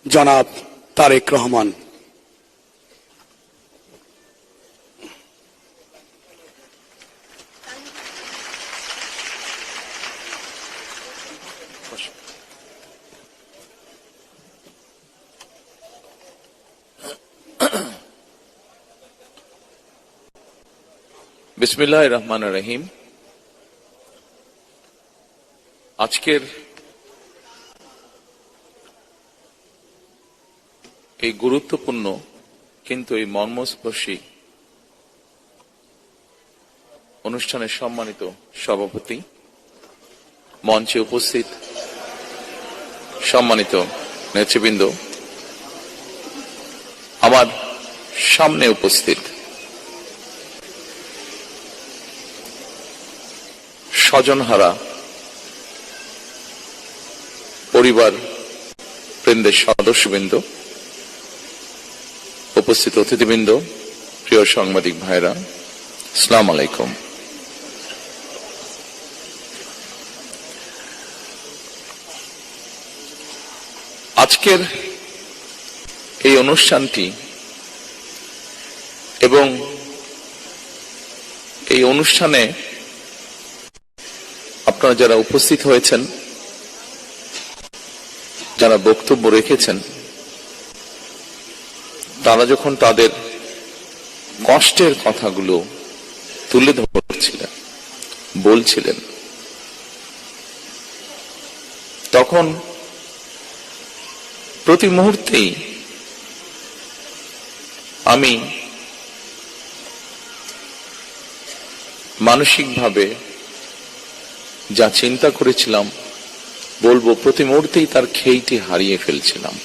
জনাব তারেক রহমান। বিসমিল্লাহির রহমানির রহিম। আজকের এই গুরুত্বপূর্ণ কিন্তু এই মর্মস্পর্শী অনুষ্ঠানের সম্মানিত সভাপতি, মঞ্চে উপস্থিত সম্মানিত নেতৃবৃন্দ, আমার সামনে উপস্থিত স্বজনহারা পরিবার বৃন্দের সদস্যবৃন্দ, উপস্থিত অতিথিবৃন্দ, প্রিয় সাংবাদিক ভাইরা, আসসালামু আলাইকুম। আজকের এই অনুষ্ঠানটি এবং এই অনুষ্ঠানে আপনারা যারা উপস্থিত হয়েছেন, যারা বক্তব্য রেখেছেন, তারা যখন তাদের কষ্টের কথাগুলো তুলে ধরছিলেন, বলছিলেন, তখন প্রতি মুহূর্তেই আমি মানসিকভাবে যা চিন্তা করেছিলাম, বলবো প্রতি মুহূর্তেই তার খেইটি হারিয়ে ফেলছিলাম।